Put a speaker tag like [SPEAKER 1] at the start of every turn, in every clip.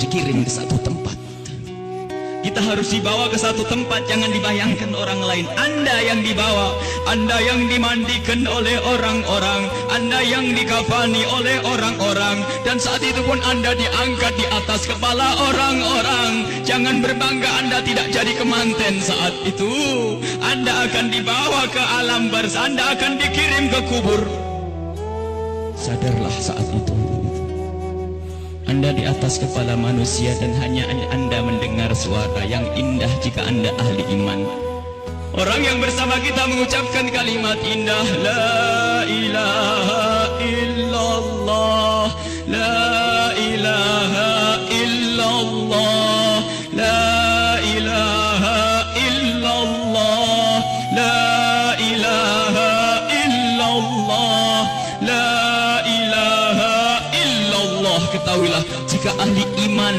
[SPEAKER 1] dikirim ke satu tempat. Kita harus dibawa ke satu tempat, jangan dibayangkan orang lain. Anda yang dibawa, Anda yang dimandikan oleh orang-orang, Anda yang dikafani oleh orang-orang, dan saat itu pun Anda diangkat di atas kepala orang-orang. Jangan berbangga Anda tidak jadi kemanten saat itu. Anda akan dibawa ke alam barzah, Anda akan dikirim ke kubur. Sadarlah saat itu Anda di atas kepala manusia dan hanya Anda mendengar suara yang indah jika Anda ahli iman. Orang yang bersama kita mengucapkan kalimat indah, La ilaha illallah, La ilaha illallah, La ilaha illallah, La ilaha illallah, La ilaha illallah. Ketahuilah, jika ahli iman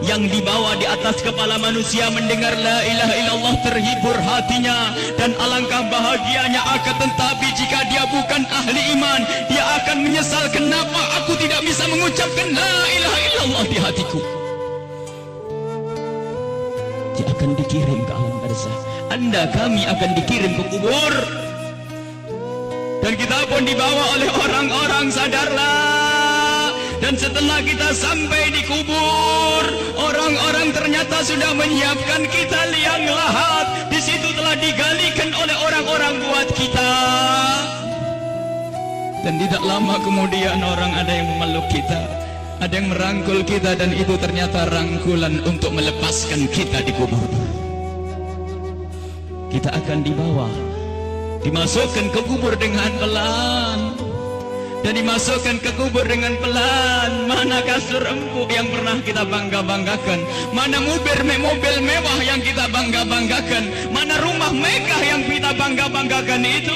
[SPEAKER 1] yang dibawa di atas kepala manusia mendengar la ilaha illallah, terhibur hatinya dan alangkah bahagianya. Akan tetapi jika dia bukan ahli iman, dia akan menyesal, kenapa aku tidak bisa mengucapkan la ilaha illallah di hatiku. Dia akan dikirim ke alam barzah. Anda, kami akan dikirim ke kubur, dan kita pun dibawa oleh orang-orang. Sadarlah. Dan setelah kita sampai di kubur, orang-orang ternyata sudah menyiapkan kita liang lahat. Di situ telah digalikan oleh orang-orang buat kita. Dan tidak lama kemudian orang ada yang memeluk kita, ada yang merangkul kita, dan itu ternyata rangkulan untuk melepaskan kita di kubur. Kita akan dibawa, dimasukkan ke kubur dengan pelan, dan dimasukkan ke kubur dengan pelan. Mana kasur empuk yang pernah kita bangga-banggakan? Mana mobil mewah yang kita bangga-banggakan? Mana rumah megah yang kita bangga-banggakan itu?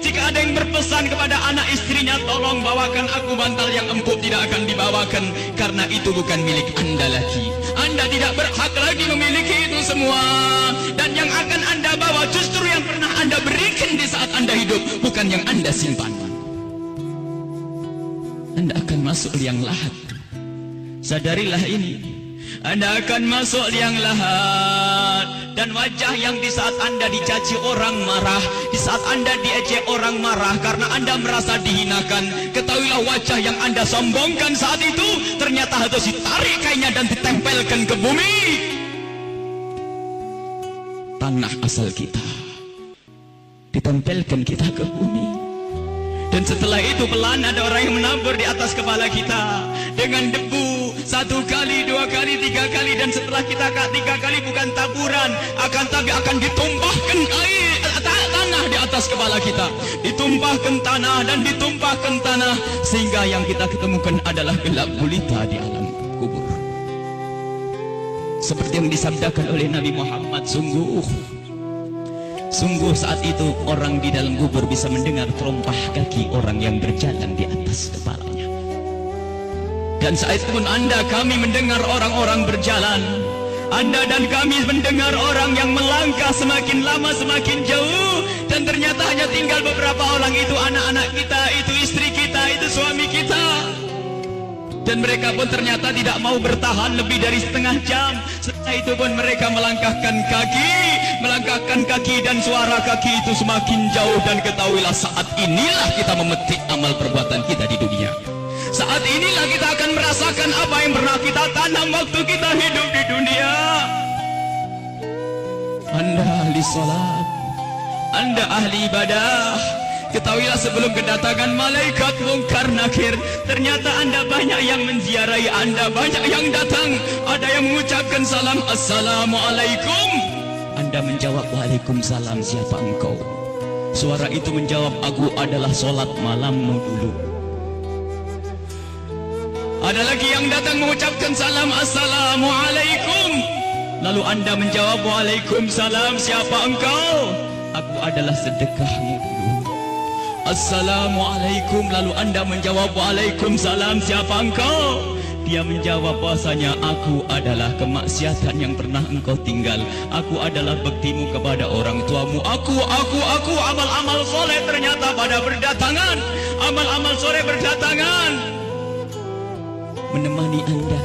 [SPEAKER 1] Jika ada yang berpesan kepada anak istrinya, tolong bawakan aku bantal yang empuk, tidak akan dibawakan, karena itu bukan milik Anda lagi. Anda tidak berhak lagi memiliki itu semua. Dan yang akan Anda bawa justru yang pernah Anda berikan di saat Anda hidup, bukan yang Anda simpan. Anda akan masuk liang lahat. Sadarilah ini. Anda akan masuk liang lahat. Dan wajah yang di saat Anda dicaci orang marah, di saat Anda diejek orang marah karena Anda merasa dihinakan, ketahuilah wajah yang Anda sombongkan saat itu ternyata harus ditarik kainnya dan ditempelkan ke bumi, tanah asal kita. Ditempelkan kita ke bumi. Dan setelah itu pelan ada orang yang menabur di atas kepala kita dengan debu, 1 kali, 2 kali, 3 kali, dan setelah kita 3 kali bukan taburan, tapi akan ditumpahkan air tanah di atas kepala kita, ditumpahkan tanah dan ditumpahkan tanah, sehingga yang kita ketemukan adalah gelap gulita di alam kubur. Seperti yang disabdakan oleh Nabi Muhammad, sungguh saat itu orang di dalam kubur bisa mendengar terompah kaki orang yang berjalan di atas kepalanya. Dan saat itu pun Anda, kami mendengar orang-orang berjalan. Anda dan kami mendengar orang yang melangkah semakin lama semakin jauh. Dan ternyata hanya tinggal beberapa orang, itu anak-anak kita, itu istri kita, itu suami kita. Dan mereka pun ternyata tidak mau bertahan lebih dari setengah jam. Setelah itu pun mereka melangkahkan kaki, dan suara kaki itu semakin jauh. Dan ketahuilah, saat inilah kita memetik amal perbuatan kita di dunia. Saat inilah kita akan merasakan apa yang pernah kita tanam waktu kita hidup di dunia. Anda ahli salat, Anda ahli ibadah, ketahuilah sebelum kedatangan malaikat mungkar nakir, ternyata Anda banyak yang menziarahi Anda, banyak yang datang. Ada yang mengucapkan salam, Assalamualaikum. Anda menjawab, Waalaikumsalam, siapa engkau? Suara itu menjawab, aku adalah solat malammu dulu. Ada lagi yang datang mengucapkan salam, Assalamualaikum. Lalu Anda menjawab, Waalaikumsalam, siapa engkau? Aku adalah sedekahmu dulu. Assalamualaikum. Lalu Anda menjawab, Waalaikumsalam, siapa engkau? Dia menjawab bahasanya, aku adalah kemaksiatan yang pernah engkau tinggal. Aku adalah baktimu kepada orang tuamu. Aku, amal-amal soleh ternyata pada berdatangan. Amal-amal soleh berdatangan menemani Anda.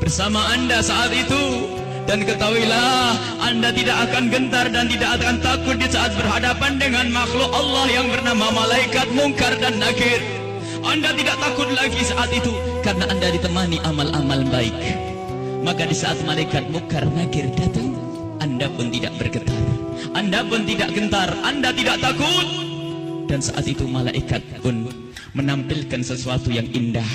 [SPEAKER 1] bersama Anda saat itu. Dan ketahuilah, Anda tidak akan gentar dan tidak akan takut di saat berhadapan dengan makhluk Allah yang bernama malaikat Munkar dan Nakir. Anda tidak takut lagi saat itu karena Anda ditemani amal-amal baik. Maka di saat malaikat Munkar Nakir datang, Anda pun tidak bergetar, Anda pun tidak gentar, Anda tidak takut. Dan saat itu malaikat pun menampilkan sesuatu yang indah.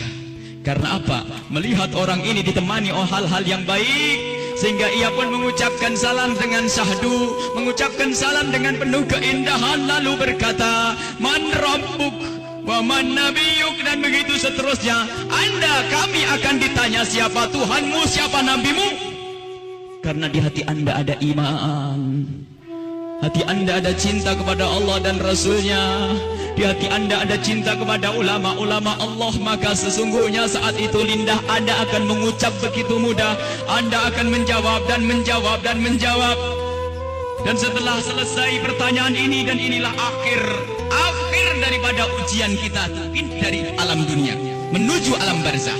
[SPEAKER 1] Karena apa? Melihat orang ini ditemani oleh hal-hal yang baik, sehingga ia pun mengucapkan salam dengan syahdu, mengucapkan salam dengan penuh keindahan, lalu berkata, Man Rabbuk wa man nabiyuk, dan begitu seterusnya. Kami akan ditanya siapa Tuhanmu, siapa nabimu. Karena di hati Anda ada iman, hati Anda ada cinta kepada Allah dan Rasulnya, di hati Anda ada cinta kepada ulama-ulama Allah. Maka sesungguhnya saat itu lidah Anda akan mengucap begitu mudah. Anda akan menjawab dan menjawab dan menjawab. Dan setelah selesai pertanyaan ini, dan inilah akhir daripada ujian kita dari alam dunia menuju alam barzah.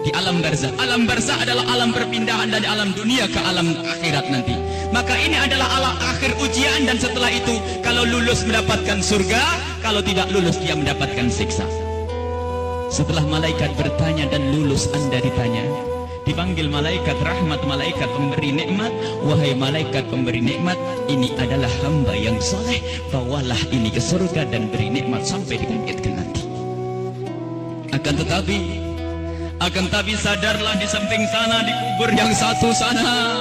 [SPEAKER 1] Di alam barzah adalah alam perpindahan dari alam dunia ke alam akhirat nanti. Maka ini adalah alam akhir ujian, dan setelah itu kalau lulus mendapatkan surga, kalau tidak lulus dia mendapatkan siksa. Setelah malaikat bertanya dan lulus, Anda ditanya, dipanggil malaikat rahmat, malaikat pemberi nikmat. Wahai malaikat pemberi nikmat, ini adalah hamba yang soleh, bawalah ini ke surga dan beri nikmat sampai dibangkitkan nanti. Akan tapi sadarlah, di samping sana, di kubur yang satu sana,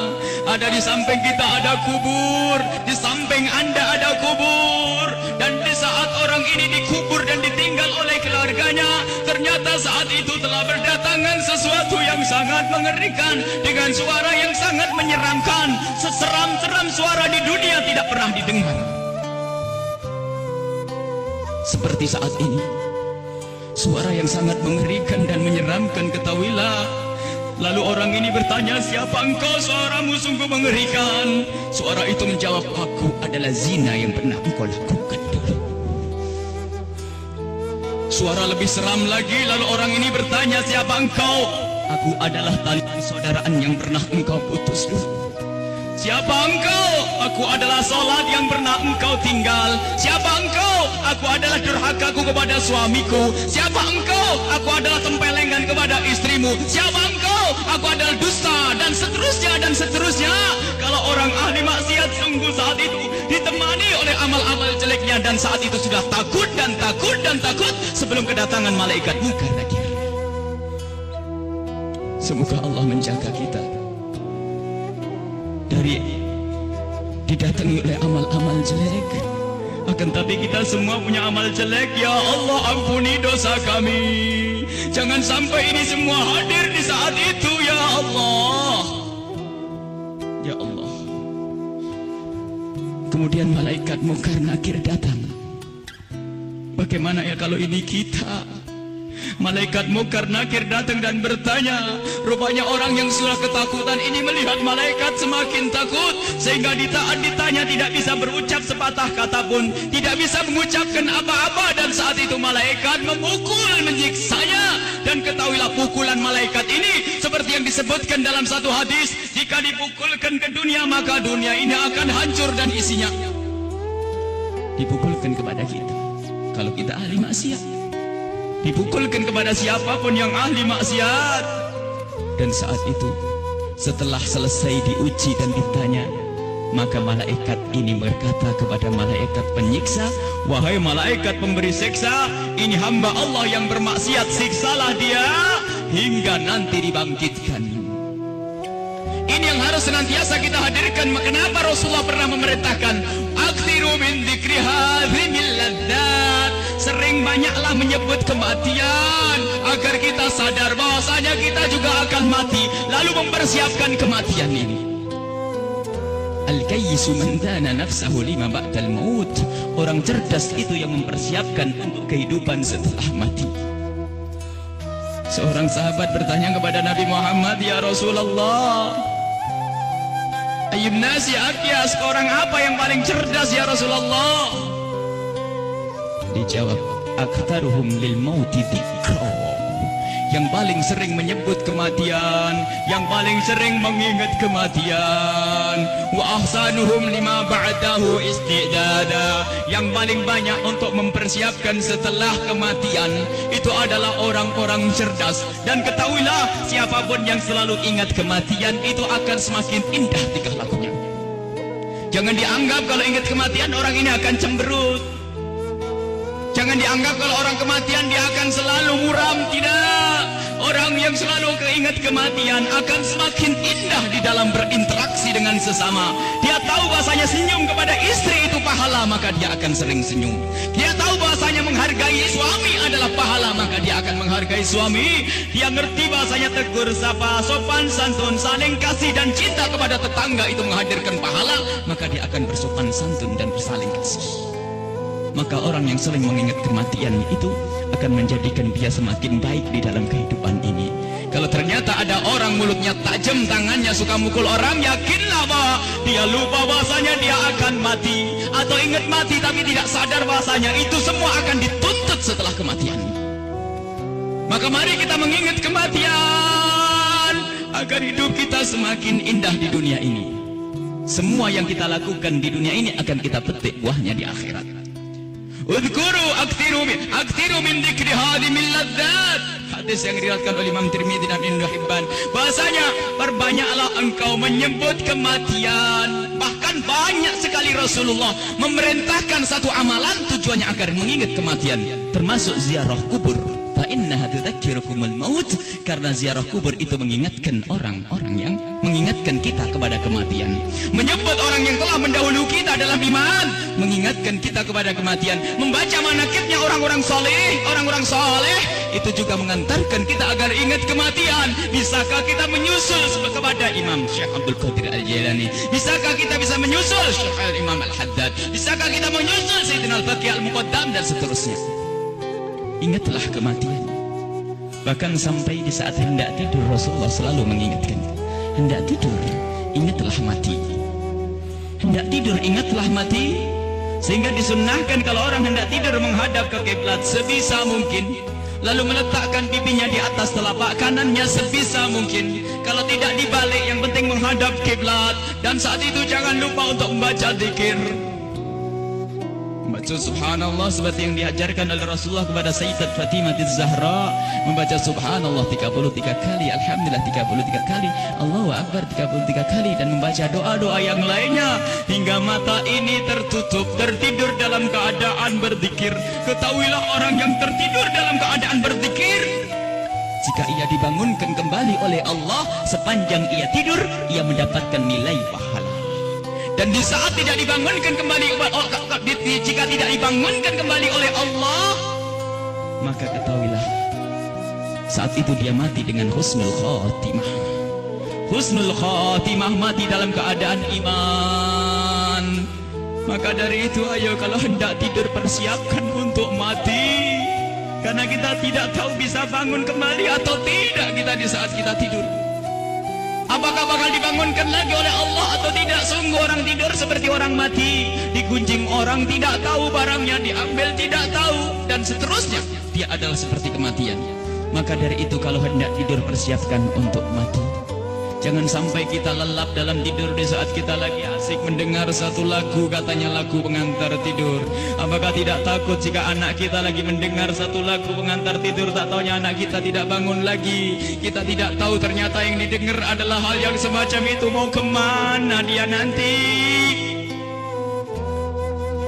[SPEAKER 1] ada di samping kita ada kubur, di samping Anda ada kubur. Dan di saat orang ini dikubur dan ditinggal oleh keluarganya, ternyata saat itu telah berdatangan sesuatu yang sangat mengerikan, dengan suara yang sangat menyeramkan. Seseram-seram suara di dunia tidak pernah didengar. Seperti saat ini, suara yang sangat mengerikan dan menyeramkan, ketahuilah. Lalu orang ini bertanya, siapa engkau? Suaramu sungguh mengerikan. Suara itu menjawab, aku adalah zina yang pernah engkau lakukan dulu. Suara lebih seram lagi, lalu orang ini bertanya, siapa engkau? Aku adalah tali persaudaraan yang pernah engkau putus dulu. Siapa engkau? Aku adalah salat yang pernah engkau tinggal. Siapa engkau? Aku adalah durhakaku kepada suamiku. Siapa engkau? Aku adalah tempelengan kepada istrimu. Siapa engkau? Aku adalah dusta, dan seterusnya dan seterusnya. Kalau orang ahli maksiat sungguh saat itu ditemani oleh amal-amal jeleknya, dan saat itu sudah takut dan takut dan takut sebelum kedatangan malaikat Munkar Nakir. Semoga Allah menjaga kita dari didatangi oleh amal-amal jelek. Akan tapi kita semua punya amal jelek. Ya Allah, ampuni dosa kami. Jangan sampai ini semua hadir di saat itu, ya Allah. Ya Allah. Kemudian malaikat Munkar Nakir datang. Bagaimana ya kalau ini kita? Malaikat Munkar Nakir datang dan bertanya. Rupanya orang yang sudah ketakutan ini melihat malaikat semakin takut, sehingga ditanya tidak bisa berucap sepatah kata pun, tidak bisa mengucapkan apa-apa. Dan saat itu malaikat memukul, menyiksanya. Dan ketahuilah, pukulan malaikat ini seperti yang disebutkan dalam satu hadis, jika dipukulkan ke dunia, maka dunia ini akan hancur dan isinya. Dipukulkan kepada kita kalau kita ahli maksiat, dipukulkan kepada siapapun yang ahli maksiat. Dan saat itu setelah selesai diuji dan ditanya, maka malaikat ini berkata kepada malaikat penyiksa, wahai malaikat pemberi siksa, ini hamba Allah yang bermaksiat, siksalah dia hingga nanti dibangkitkan. Ini yang harus senantiasa kita hadirkan. Kenapa Rasulullah pernah memerintahkan, aktsiru min dzikri hadhimil ladzat, sering banyaklah menyebut kematian, agar kita sadar bahwasanya kita juga akan mati, lalu mempersiapkan kematian ini. Al-kayyisu man dana nafsahu lima ba'dal maut. Orang cerdas itu yang mempersiapkan untuk kehidupan setelah mati. Seorang sahabat bertanya kepada Nabi Muhammad, ya Rasulullah, ayyun nasi akyas, orang apa yang paling cerdas ya Rasulullah? Dijawab, aktaruhum lil mauti dzikra, yang paling sering menyebut kematian, yang paling sering mengingat kematian. Wa ahsanuhum lima ba'dahu istidada, yang paling banyak untuk mempersiapkan setelah kematian itu adalah orang-orang cerdas. Dan ketahuilah, siapapun yang selalu ingat kematian itu akan semakin indah tingkah lakunya. Jangan dianggap kalau ingat kematian orang ini akan cemberut. Jangan dianggap kalau orang kematian dia akan selalu muram. Tidak. Orang yang selalu keingat kematian akan semakin indah di dalam berinteraksi dengan sesama. Dia tahu bahasanya senyum kepada istri itu pahala, maka dia akan sering senyum. Dia tahu bahasanya menghargai suami adalah pahala, maka dia akan menghargai suami. Dia ngerti bahasanya tegur sapa, sopan santun, saling kasih dan cinta kepada tetangga itu menghadirkan pahala, maka dia akan bersopan santun dan bersaling kasih. Maka orang yang sering mengingat kematian itu akan menjadikan dia semakin baik di dalam kehidupan ini. Kalau ternyata ada orang mulutnya tajam, tangannya suka mukul orang, yakinlah bahwa dia lupa bahasanya dia akan mati, atau ingat mati tapi tidak sadar bahasanya itu semua akan dituntut setelah kematian. Maka mari kita mengingat kematian agar hidup kita semakin indah di dunia ini. Semua yang kita lakukan di dunia ini akan kita petik buahnya di akhirat. Udhkuru aktiru min dzikri hadimil ladzat. Hadis yang diriwayatkan oleh Imam Tirmidzi dan Ibnu Hibban. Bahasanya, perbanyaklah engkau menyebut kematian. Bahkan banyak sekali Rasulullah memerintahkan satu amalan tujuannya agar mengingat kematian, termasuk ziarah kubur. Fa innaha tudzakirukumul maut, karena ziarah kubur itu mengingatkan orang-orang yang mengingatkan kita kepada kematian. Menyebut orang yang telah mendahului kita dalam iman, mengingatkan kita kepada kematian. Membaca manaqibnya orang-orang saleh itu juga mengantarkan kita agar ingat kematian. Bisakah kita menyusul kepada Imam Syekh Abdul Qadir Al-Jailani? Bisakah kita bisa menyusul Syekh Al-Imam Al-Haddad? Bisakah kita menyusul Sayyidina Al-Baqi Al-Muqaddam dan seterusnya? Ingatlah kematian. Bahkan sampai di saat hendak tidur Rasulullah selalu mengingatkan, hendak tidur ingatlah mati. Hendak tidur ingatlah mati. Sehingga disunnahkan kalau orang hendak tidur menghadap ke kiblat sebisa mungkin, lalu meletakkan pipinya di atas telapak kanannya sebisa mungkin. Kalau tidak dibalik, yang penting menghadap kiblat. Dan saat itu jangan lupa untuk membaca zikir. Membaca subhanallah seperti yang diajarkan oleh Rasulullah kepada Sayyidat Fatimah Az-Zahra, membaca subhanallah 33 kali, alhamdulillah 33 kali, Allahu Akbar 33 kali, dan membaca doa-doa yang lainnya hingga mata ini tertutup, tertidur dalam keadaan berzikir. Ketahuilah orang yang tertidur dalam keadaan berzikir, jika ia dibangunkan kembali oleh Allah sepanjang ia tidur, ia mendapatkan nilai pahala. Dan di saat tidak dibangunkan kembali, jika tidak dibangunkan kembali oleh Allah, maka ketahuilah saat itu dia mati dengan husnul khatimah. Husnul khatimah, mati dalam keadaan iman. Maka dari itu, ayo kalau hendak tidur persiapkan untuk mati, karena kita tidak tahu bisa bangun kembali atau tidak kita di saat kita tidur. Apakah bakal dibangunkan lagi oleh Allah atau tidak? Sungguh orang tidur seperti orang mati. Digunjing orang, tidak tahu barangnya, diambil tidak tahu, dan seterusnya. Dia adalah seperti kematian. Maka dari itu kalau hendak tidur persiapkan untuk mati. Jangan sampai kita lelap dalam tidur di saat kita lagi asik mendengar satu lagu, katanya lagu pengantar tidur. Apakah tidak takut jika anak kita lagi mendengar satu lagu pengantar tidur, tak taunya anak kita tidak bangun lagi? Kita tidak tahu ternyata yang didengar adalah hal yang semacam itu. Mau kemana dia nanti?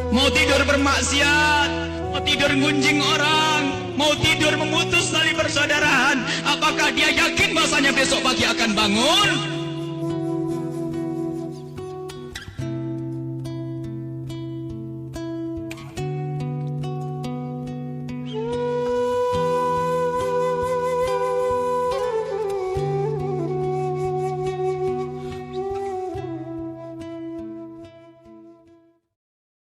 [SPEAKER 1] Mau tidur bermaksiat, mau tidur ngunjing orang, mau tidur memutus tali persaudaraan. Apakah dia yakin bahasanya besok pagi akan bangun?